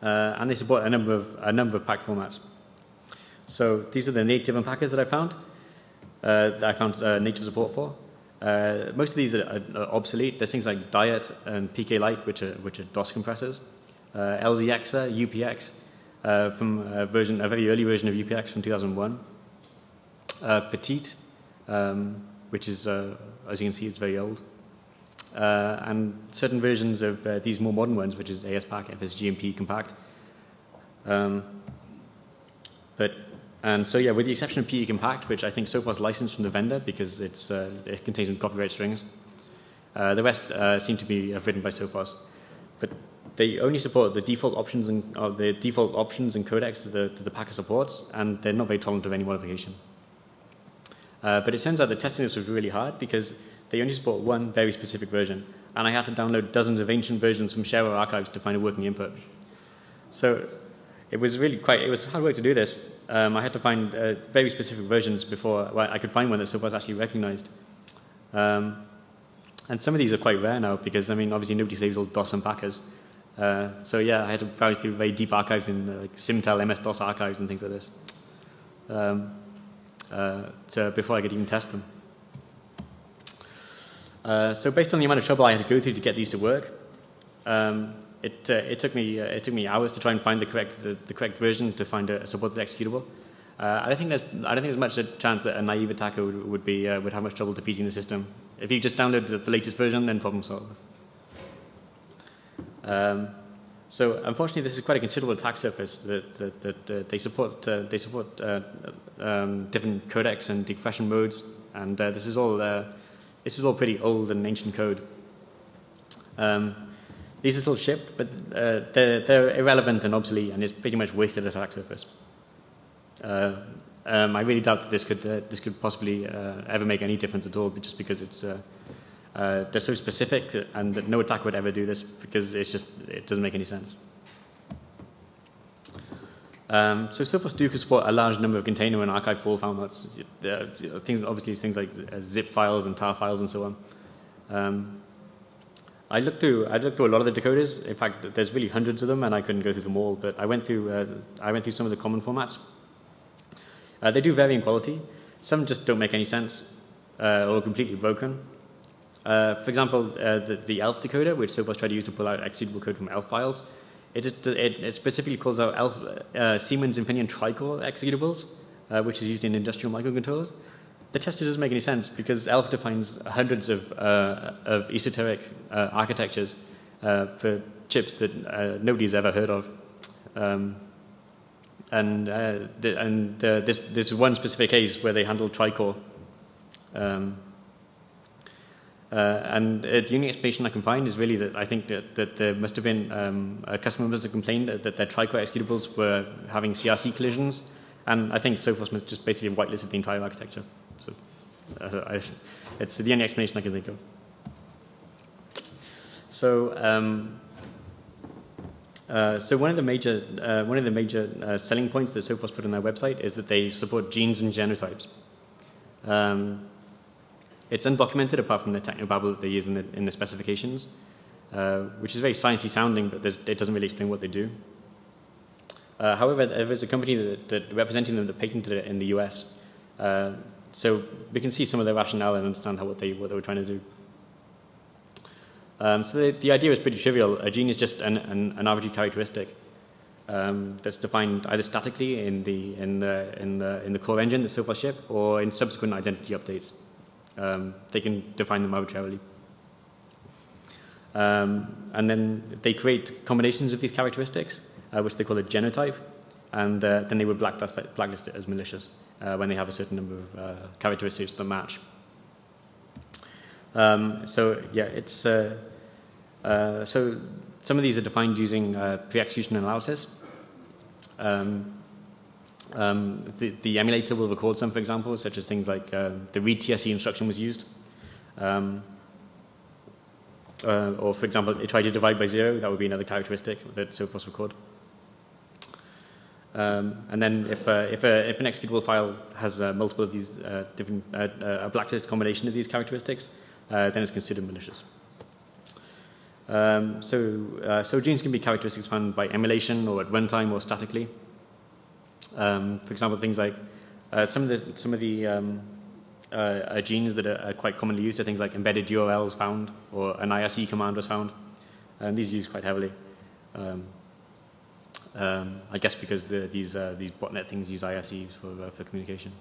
And they support a number of pack formats. So these are the native unpackers that I found. Native support for. Most of these are obsolete. There's things like Diet and PK Lite, which are DOS compressors. LZXer, UPX, from a very early version of UPX from 2001. Petite, which is, as you can see, it's very old. And certain versions of these more modern ones, which is ASPack, FSG, and P Compact. With the exception of PE Compact, which I think Sophos licensed from the vendor because it contains some copyright strings, the rest seem to be written by Sophos. But they only support the default options and codecs that the packer supports, and they're not very tolerant of any modification. But it turns out that testing this was really hard because they only support one very specific version, and I had to download dozens of ancient versions from shareware archives to find a working input. So it was hard work to do this. I had to find very specific versions before I could find one that Sophos actually recognized. And some of these are quite rare now because, I mean, obviously nobody saves all DOS unpackers. So yeah, I had to browse through very deep archives in like Simtel, MS-DOS archives and things like this before I could even test them. So based on the amount of trouble I had to go through to get these to work, it took me hours to try and find the correct version to find a supported executable. I don't think there's much a chance that a naive attacker would have much trouble defeating the system. If you just download the latest version, then problem solved. So unfortunately, this is quite a considerable attack surface that they support different codecs and decompression modes, and this is all pretty old and ancient code. These are still shipped, but they're irrelevant and obsolete, and it's pretty much wasted attack surface. I really doubt that this could possibly ever make any difference at all, just because it's they're so specific and that no attacker would ever do this because it doesn't make any sense. So Sophos do support a large number of container and archive file formats. Things like zip files and tar files and so on. I looked through a lot of the decoders. In fact, there's really hundreds of them, and I couldn't go through them all. But I went through some of the common formats. They do vary in quality. Some just don't make any sense or are completely broken. For example, the ELF decoder, which Sophos tried to use to pull out executable code from ELF files, it specifically calls out Siemens Infineon Tricore executables, which is used in industrial microcontrollers. The tester doesn't make any sense because ELF defines hundreds of esoteric architectures for chips that nobody's ever heard of. This one specific case where they handled Tricore. And the only explanation I can find is really that I think that there must have been a customer must have complained that their Tricore executables were having CRC collisions, and I think Sophos must just basically whitelisted the entire architecture. So it's the only explanation I can think of. So one of the major selling points that Sophos put on their website is that they support genes and genotypes. It's undocumented apart from the technobabble that they use in the specifications, which is very sciencey sounding, but it doesn't really explain what they do. However, there is a company that representing them that patented it in the US, so we can see some of their rationale and understand what they were trying to do. So the idea is pretty trivial. A gene is just an arbitrary characteristic that's defined either statically in the core engine that Sophos ship or in subsequent identity updates. They can define them arbitrarily. And then they create combinations of these characteristics, which they call a genotype, and then they would blacklist it as malicious when they have a certain number of characteristics that match. So yeah, it's so some of these are defined using pre-execution analysis. The emulator will record some, for example, such as things like the read TSC instruction was used. Or, for example, it tried to divide by 0. That would be another characteristic that Sophos record. And then if an executable file has multiple of these different, a blacklist combination of these characteristics, then it's considered malicious. So genes can be characteristics found by emulation or at runtime or statically. For example, things like some of the genes that are quite commonly used are things like embedded URLs found, or an IRC command was found, and these are used quite heavily. I guess because these botnet things use IRCs for communication.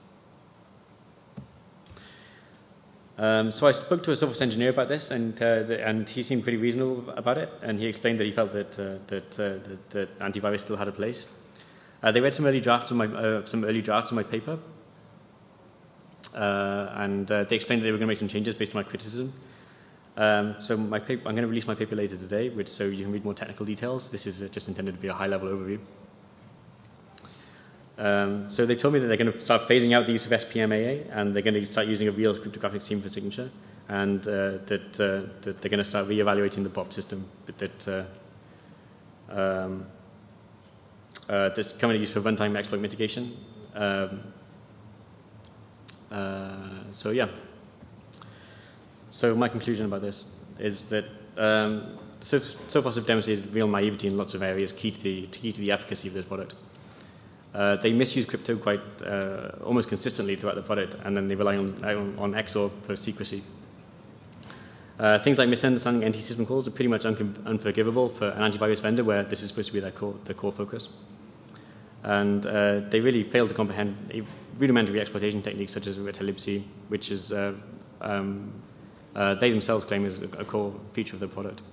So I spoke to a Sophos engineer about this, and he seemed pretty reasonable about it, and he explained that he felt that antivirus still had a place. They read some early drafts of my paper, and they explained that they were going to make some changes based on my criticism. So my paper, I'm going to release my paper later today, so you can read more technical details. This is just intended to be a high-level overview. So they told me that they're going to start phasing out the use of SPMAA, and they're going to start using a real cryptographic scheme for signature, and that they're going to start re-evaluating the BOPS system, but that this commonly used for runtime exploit mitigation. So yeah. So my conclusion about this is that Sophos have demonstrated real naivety in lots of areas key to the efficacy of this product. They misuse crypto quite almost consistently throughout the product, and then they rely on XOR for secrecy. Things like misunderstanding anti-system calls are pretty much unforgivable for an antivirus vendor where this is supposed to be their core focus. And they really fail to comprehend rudimentary exploitation techniques such as LIBC, which is they themselves claim is a core feature of the product.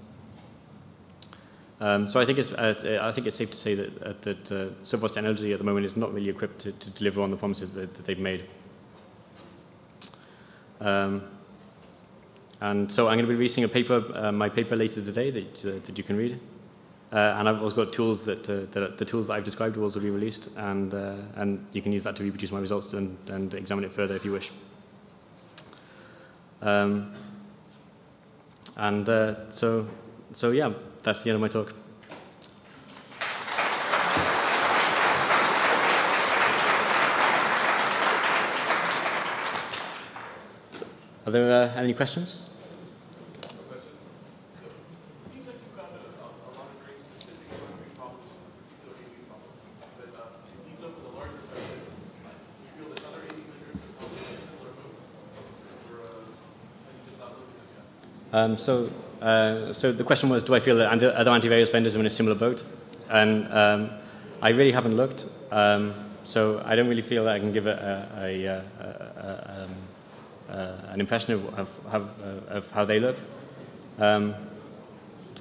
So I think it's safe to say that Sophos technology at the moment is not really equipped to deliver on the promises that they've made. And so I'm going to be releasing a paper, my paper later today that you can read. And I've also got tools the tools that I've described will also be released, and you can use that to reproduce my results and examine it further if you wish. So yeah, that's the end of my talk. Are there any questions? So the question was, do I feel that other antivirus vendors are in a similar boat? And I really haven't looked, so I don't really feel that I can give an impression of how they look.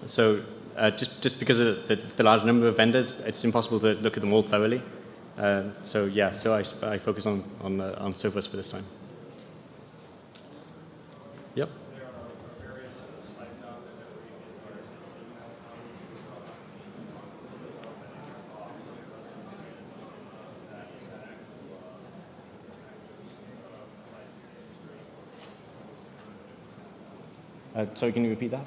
Just because of the large number of vendors, it's impossible to look at them all thoroughly. So I focus on Sophos for this time. Yep. Sorry, can you repeat that?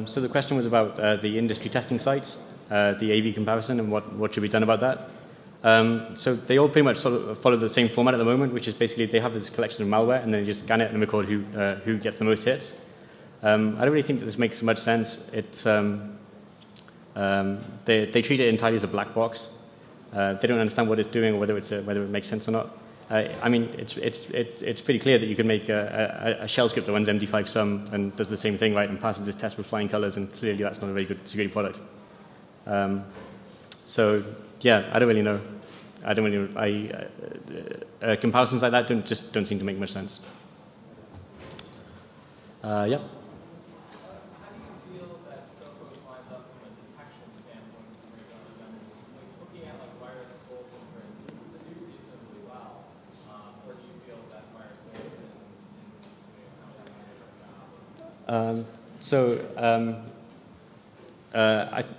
So the question was about the industry testing sites, the AV comparison, and what should be done about that. So they all pretty much sort of follow the same format at the moment, which is basically they have this collection of malware, and then they just scan it and record who gets the most hits. I don't really think that this makes much sense. It's they treat it entirely as a black box. They don't understand what it's doing or whether it makes sense or not. I mean, it's pretty clear that you can make a shell script that runs MD5 sum and does the same thing, right, and passes this test with flying colors, and clearly that's not a very good security product. So yeah, I don't really know. Comparisons like that don't seem to make much sense. Yeah.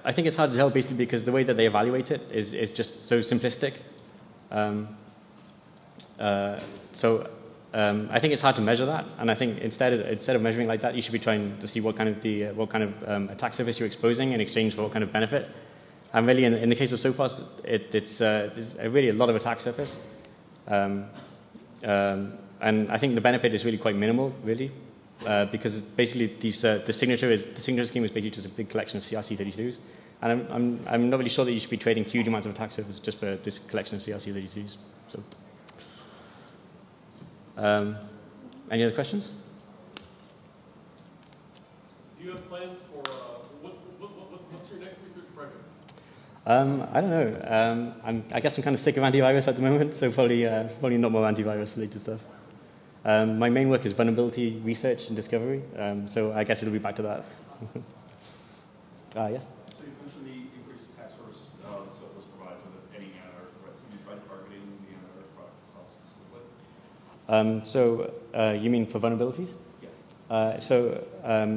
I think it's hard to tell basically because the way that they evaluate it is just so simplistic. I think it's hard to measure that, and I think instead of measuring like that, you should be trying to see what kind of attack surface you're exposing in exchange for what kind of benefit. And really, in the case of Sophos, it's really a lot of attack surface, and I think the benefit is really quite minimal, really. Because basically the signature scheme is basically just a big collection of CRC32s, and I'm not really sure that you should be trading huge amounts of attack surface just for this collection of CRC32s. So, any other questions? Do you have plans for what's your next research project? I don't know. I guess I'm kind of sick of antivirus at the moment, so probably not more antivirus related stuff. My main work is vulnerability research and discovery, so I guess it'll be back to that. Yes? So you mentioned the increased attack surface that Sophos provides with any antivirus products. Have you tried targeting the antivirus product itself specifically? You mean for vulnerabilities? Yes.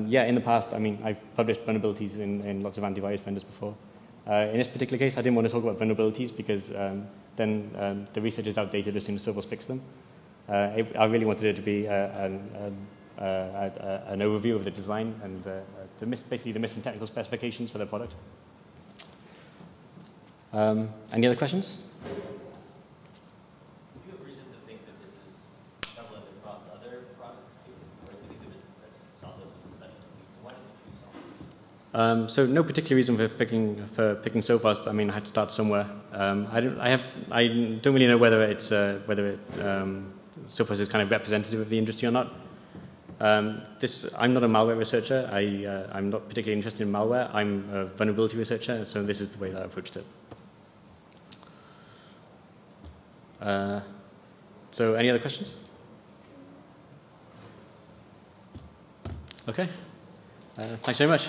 Yeah, in the past, I mean, I've published vulnerabilities in lots of antivirus vendors before. In this particular case, I didn't want to talk about vulnerabilities because then the research is outdated as soon as Sophos fixed them. I really wanted it to be an overview of the design and basically the missing technical specifications for their product. Any other questions? Do you have reason to think that this is prevalent across other products, or do you think that Sophos is a special case? Why did you choose Sophos? So no particular reason for picking Sophos. I mean, I had to start somewhere. I don't really know whether Sophos is kind of representative of the industry or not. I'm not a malware researcher. I'm not particularly interested in malware. I'm a vulnerability researcher, so this is the way that I approached it. So any other questions? Okay. Thanks very much.